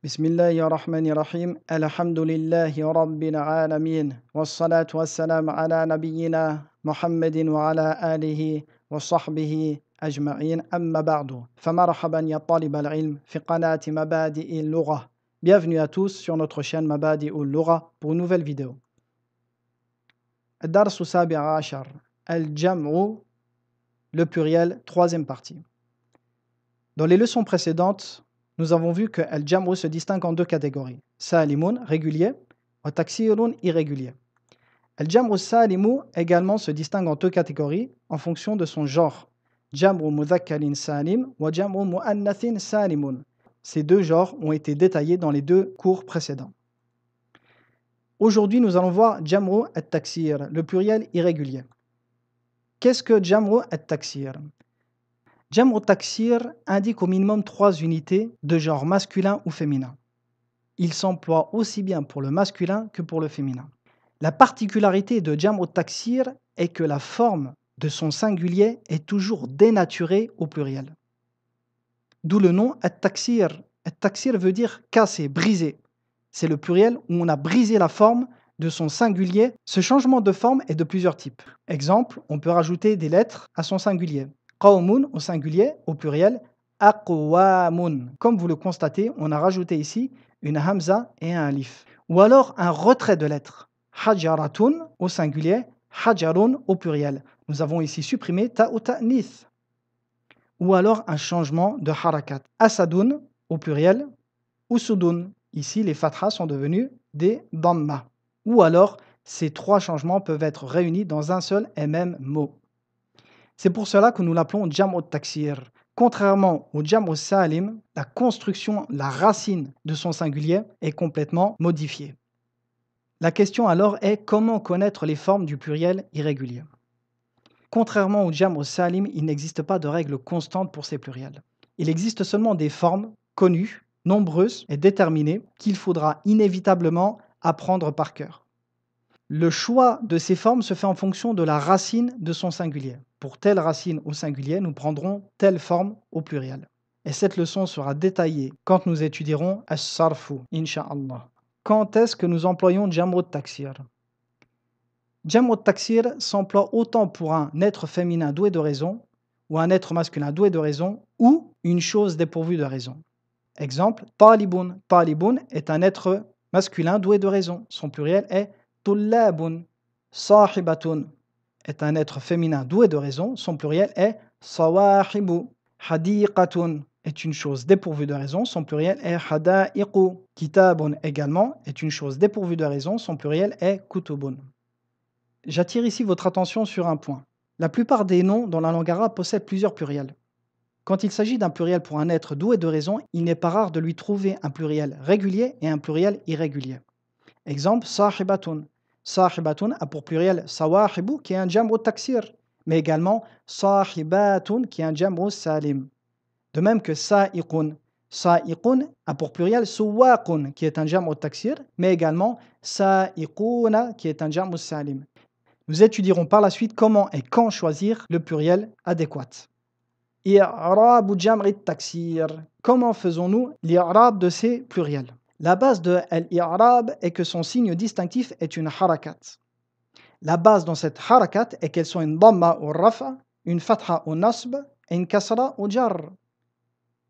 بسم الله الرحمن الرحيم الحمد لله رب العالمين والصلاة والسلام على نبينا محمد وعلى آله وصحبه أجمعين أما بعد فمرحبا يا طالب العلم في قناة مبادئ اللغة. Bienvenue à tous sur notre chaîne Mabadi ou Lugha pour une nouvelle vidéo. الدرس السابع عشر الجمع, le pluriel, troisième partie. Dans les leçons précédentes, nous avons vu que al-jam'u se distingue en deux catégories. Salimun, régulier, wa taksirun, irrégulier. Al-jam'u salimu également se distingue en deux catégories en fonction de son genre. Jam'u mudhakkarin salim wa jam'u mu'annathin salimun. Ces deux genres ont été détaillés dans les deux cours précédents. Aujourd'hui, nous allons voir jam'u at-taksir, le pluriel irrégulier. Qu'est-ce que jam'u at-taksir? Jam'u taksir indique au minimum 3 unités de genre masculin ou féminin. Il s'emploie aussi bien pour le masculin que pour le féminin. La particularité de jam'u taksir est que la forme de son singulier est toujours dénaturée au pluriel. D'où le nom at-taksir. At-taksir veut dire casser, briser. C'est le pluriel où on a brisé la forme de son singulier. Ce changement de forme est de plusieurs types. Exemple, on peut rajouter des lettres à son singulier. Qawmun au singulier, au pluriel, aqwamun. Comme vous le constatez, on a rajouté ici une hamza et un alif. Ou alors un retrait de lettres. Hajaratun au singulier, hajarun au pluriel. Nous avons ici supprimé ta ou ta'nith. Ou alors un changement de harakat. Asadun au pluriel, usudun. Ici, les fathas sont devenus des dhamma. Ou alors, ces trois changements peuvent être réunis dans un seul et même mot. C'est pour cela que nous l'appelons jam'u taksir. Contrairement au jam'u salim, la construction, la racine de son singulier est complètement modifiée. La question alors est comment connaître les formes du pluriel irrégulier. Contrairement au jam'u salim, il n'existe pas de règle constante pour ces pluriels. Il existe seulement des formes connues, nombreuses et déterminées qu'il faudra inévitablement apprendre par cœur. Le choix de ces formes se fait en fonction de la racine de son singulier. Pour telle racine au singulier, nous prendrons telle forme au pluriel. Et cette leçon sera détaillée quand nous étudierons as-sarfu, incha'Allah. Quand est-ce que nous employons jam'u taksir? Jam'u taksir s'emploie autant pour un être féminin doué de raison, ou un être masculin doué de raison, ou une chose dépourvue de raison. Exemple, talibun. Talibun est un être masculin doué de raison. Son pluriel est tullabun. Sahibatun est un être féminin doué de raison. Son pluriel est sawahibu. Hadiqatun est une chose dépourvue de raison. Son pluriel est hada'iqu. Kitabun également est une chose dépourvue de raison. Son pluriel est kutubun. J'attire ici votre attention sur un point. La plupart des noms dans la langue arabe possèdent plusieurs pluriels. Quand il s'agit d'un pluriel pour un être doué de raison, il n'est pas rare de lui trouver un pluriel régulier et un pluriel irrégulier. Exemple, sahibatun. Sahibatun a pour pluriel sawahibu qui est un jam'u taksir, mais également sahibatun qui est un jam'u salim. De même que sa'iqun. Sa'iqun a pour pluriel suwaqun qui est un jam'u taksir, mais également sa'iquna qui est un jam'u salim. Nous étudierons par la suite comment et quand choisir le pluriel adéquat. I'rab jam'i taksir. Comment faisons-nous l'i'rab de ces pluriels? La base de l'i'rab est que son signe distinctif est une harakat. La base dans cette harakat est qu'elles sont une dhamma ou rafa, une fatha ou nasb et une kasra ou jar.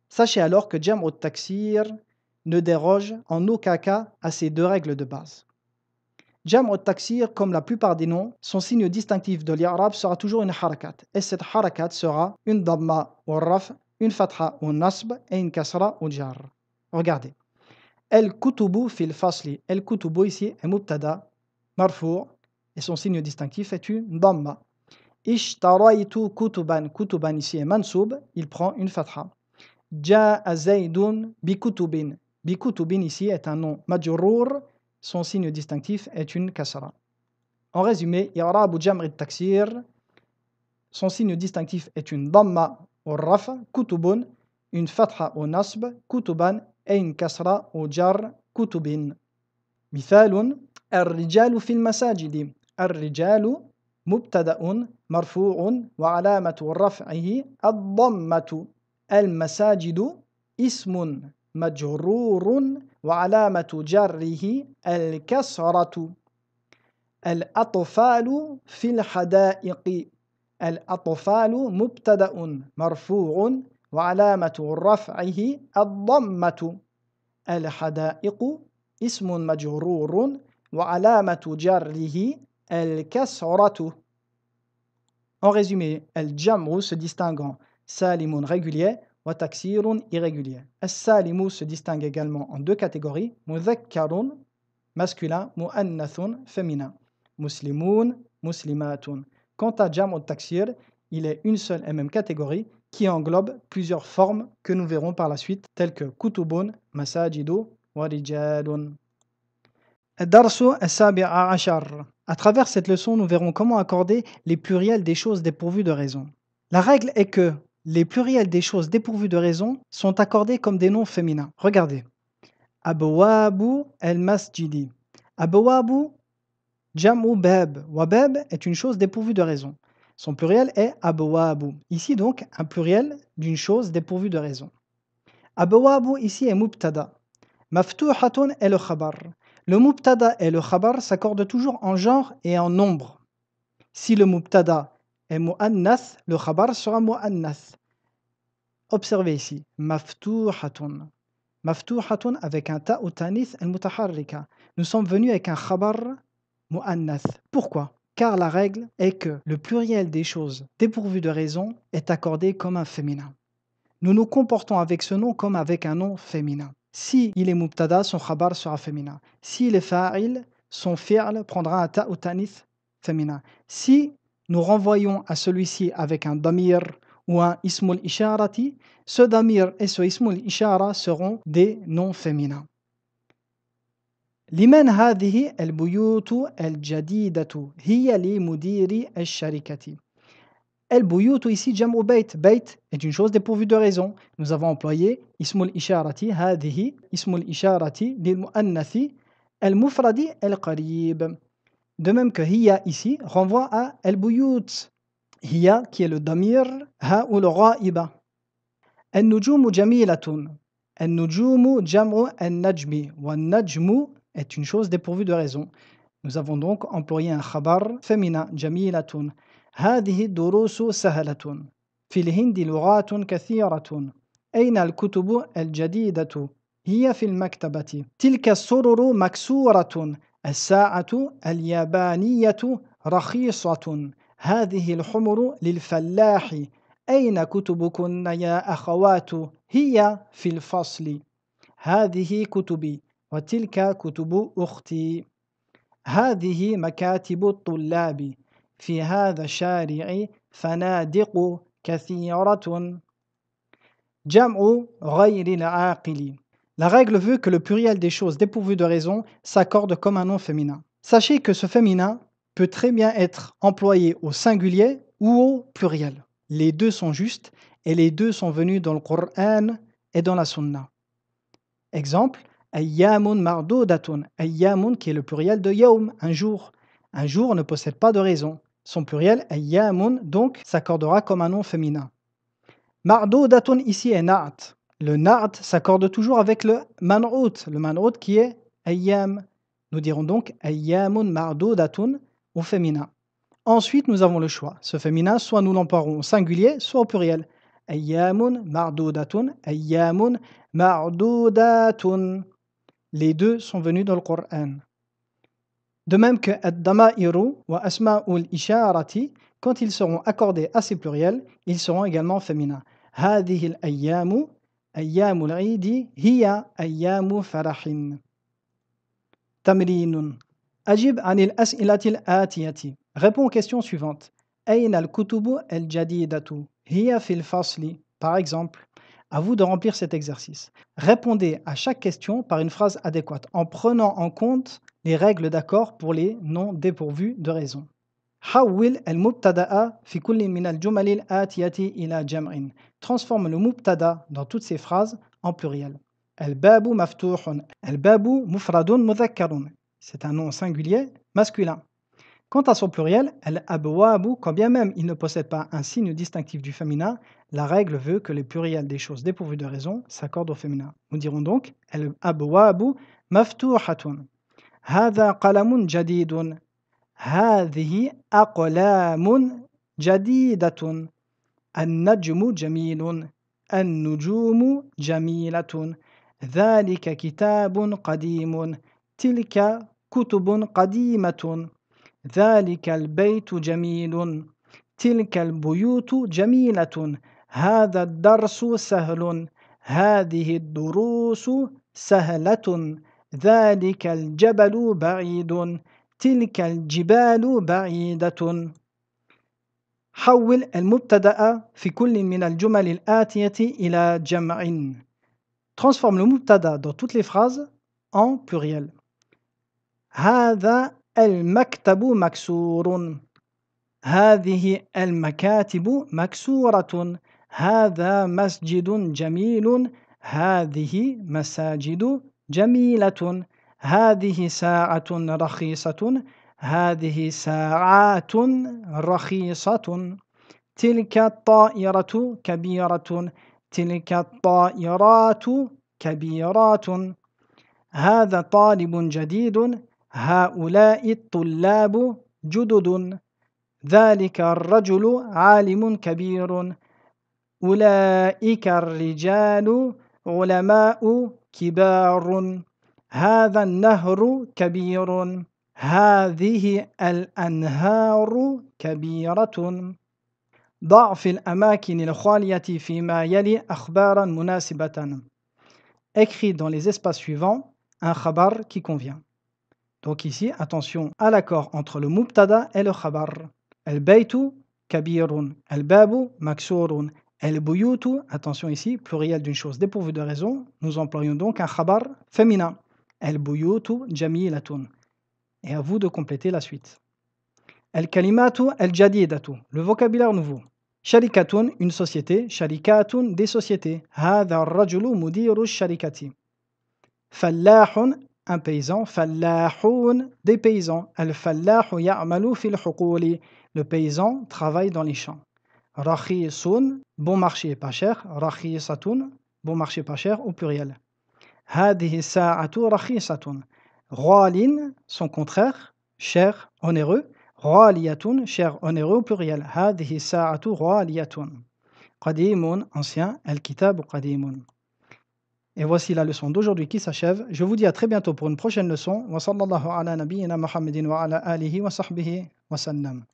Sachez alors que jam'u taksir ne déroge en aucun cas à ces deux règles de base. Jam'u taksir, comme la plupart des noms, son signe distinctif de l'i'rab sera toujours une harakat. Et cette harakat sera une dhamma ou raf, une fatha ou nasb et une kasra ou jar. Regardez. El-kutubu fil fasli. El-kutubu ici est mubtada, marfou, et son signe distinctif est une dhamma. Ishtaraitu kutuban. Kutuban ici est mansoub, il prend une fatha. Ja'a zaydun bi kutubin. Bi kutubin ici est un nom majrour, son signe distinctif est une kasra. En résumé, i'rab jam'i taksir, son signe distinctif est une dhamma ou raf, kutubun, une fatha ou nasb, kutuban, et une kasra ou jar, kutubin. مثال الرجال في المساجد. الرجال مبتدأ مرفوع وعلامة رفعه الضمة. المساجد اسم مجرور وعلامة جره الكسرة. الأطفال في الحدائق. الأطفال مبتدأ مرفوع وعلامة رفعه الضمة. الحدائق اسم مجرور وعلامة جره الكسرة. En résumé, al-jam'u se distingue en salimun régulier wa taksirun irrégulier. Al-salimu se distingue également en deux catégories, mudhakkarun masculin, mu'annathun féminin, muslimun, muslimatun. Quant à jam'u taksir, il est une seule et même catégorie qui englobe plusieurs formes que nous verrons par la suite, telles que kutubun, masajidu wa rijalun. Darsu as-sabi'a ashar. À travers cette leçon, nous verrons comment accorder les pluriels des choses dépourvues de raison. La règle est que les pluriels des choses dépourvues de raison sont accordés comme des noms féminins. Regardez. Abwabu al-masjidi. Abwabu, jam'u bab. Wa bab est une chose dépourvue de raison. Son pluriel est abwabu. Ici donc, un pluriel d'une chose dépourvue de raison. Abwabu ici est mubtada. Maftuhatun est le khabar. Le mubtada et le khabar s'accordent toujours en genre et en nombre. Si le mubtada est mu'annath, le khabar sera mu'annath. Observez ici, maftuhatun. Maftuhatun avec un ta ou tanith al-mutaharrika. Nous sommes venus avec un khabar mu'annath. Pourquoi? Car la règle est que le pluriel des choses dépourvues de raison est accordé comme un féminin. Nous nous comportons avec ce nom comme avec un nom féminin. Si il est mubtada, son khabar sera féminin. Si il est fa'il, son fi'l prendra un ta ou tanith féminin. Si nous renvoyons à celui-ci avec un damir ou un ismul isharati, ce damir et ce ismul ishara seront des noms féminins. لمن هذه البيوت الجديدة هي لمدير الشركة. El-buyut ici, jam'u bayt. Bayt est une chose dépourvue de raison. Nous avons employé ismul isharati, hadihi, ismul isharati, lil mu'annathi, el-mufradi, el-qarib. De même que hiya ici renvoie à el-buyut. Hiya qui est le damir, ha ou le ra'iba. El-nujumu jamilatun. El-nujumu jam'u el-najmi. Wa el-najmu est une chose dépourvue de raison. Nous avons donc employé un khabar féminin, jamilatun. هذه الدروس سهلة. في الهند لغات كثيرة. أين الكتب الجديدة؟ هي في المكتبة. تلك السرر مكسورة. الساعة اليابانية رخيصة. هذه الحمر للفلاح. أين كتبكن يا أخوات؟ هي في الفصل. هذه كتبي وتلك كتب أختي. هذه مكاتب الطلاب. في هذا الشارع فنادق كثيرة. جمع غير العاقل. La règle veut que le pluriel des choses dépourvues de raison s'accorde comme un nom féminin. Sachez que ce féminin peut très bien être employé au singulier ou au pluriel. Les deux sont justes et les deux sont venus dans le Coran et dans la Sunna. Exemple, ayyamun mardoudatun. Ayyamun qui est le pluriel de yawm, un jour. Un jour ne possède pas de raison. Son pluriel, ayyamun, donc, s'accordera comme un nom féminin. Mardoudatun ici est na'at. Le na'at s'accorde toujours avec le man'out qui est ayyam. Nous dirons donc ayyamun mardoudatun au féminin. Ensuite, nous avons le choix. Ce féminin, soit nous l'emploierons au singulier, soit au pluriel. Ayyamun mardoudatun, ayyamun mardoudatun. Les deux sont venus dans le Coran. De même que ad-dama'iru wa asma'ul isharati, quand ils seront accordés à ces pluriels, ils seront également féminins. Hadhihi al-ayyamu ayyamul 'idi hiya ayyamu farahin. Tamrinun. Ajib 'anil as'ilati al-atiyati. Réponds aux questions suivantes. Ayna al-kutubu al-jadidatu hiya fil fasli. Par exemple, à vous de remplir cet exercice. Répondez à chaque question par une phrase adéquate en prenant en compte les règles d'accord pour les noms dépourvus de raison. حول المبتدأ في كل من الجمل الآتية إلى جمع. Transforme le mubtada dans toutes ces phrases en pluriel. الباب مفتوح. الباب مفرد مذكر. C'est un nom singulier masculin. Quant à son pluriel, al-abwabu, quand bien même il ne possède pas un signe distinctif du féminin, La règle veut que les pluriels des choses dépourvues de raison s'accordent au féminin. Nous dirons donc al-abwabu maftuhatun. هذا قلم جديد. هذه أقلام جديدة. النجم جميل. النجوم جميلة. ذلك كتاب قديم. تلك كتب قديمة. ذلك البيت جميل. تلك البيوت جميلة. هذا الدرس سهل. هذه الدروس سهلة. ذلك الجبل بعيد. تلك الجبال بعيدة. حول المبتدأ في كل من الجمل الآتية إلى جمع. Transforme le mubtada dans toutes les phrases en pluriel. هذا المكتب مكسور. هذه المكاتب مكسورة. هذا مسجد جميل. هذه مساجد جميلة. هذه ساعة رخيصة. هذه ساعات رخيصة. تلك الطائرة كبيرة. تلك الطائرات كبيرات. هذا طالب جديد. هؤلاء الطلاب جدد. ذلك الرجل عالم كبير. أولئك الرجال علماء كبار. هذا النهر كبير. هذه الأنهار كبيرة. ضع في الأماكن الخالية فيما يلي أخبارا مناسبة. Écris dans les espaces suivants un khabar qui convient. Donc ici, attention à l'accord entre le mubtada et le khabar. Al-baytu kabirun. Al-babu maksurun. Al-buyutu, attention ici, pluriel d'une chose dépourvue de raison. Nous employons donc un khabar féminin. Al-buyutu jamilatun. Et à vous de compléter la suite. Al-kalimatu al-jadidatu, le vocabulaire nouveau. Sharikatun, une société. Sharikatun, des sociétés. Hadha ar-rajulu mudiru sharikati. Fallahun, un paysan. Fallahun, des paysans. Al-fallahu ya'malu fil huquli. Le paysan travaille dans les champs. Rakhisun, bon marché pas cher. Rakhisatun, bon marché pas cher au pluriel. Hadihi sa'atu rakhisatun. Ghalin, son contraire, cher, onéreux. Ghaliyatun, cher, onéreux au pluriel. Hadihi sa'atu ghaliyatun. Qadimun, ancien. Al-kitab qadimun. Et voici la leçon d'aujourd'hui qui s'achève. Je vous dis à très bientôt pour une prochaine leçon. Wa sallallahu ala nabiyyina Muhammadin wa ala alihi wa sahbihi wa sallam.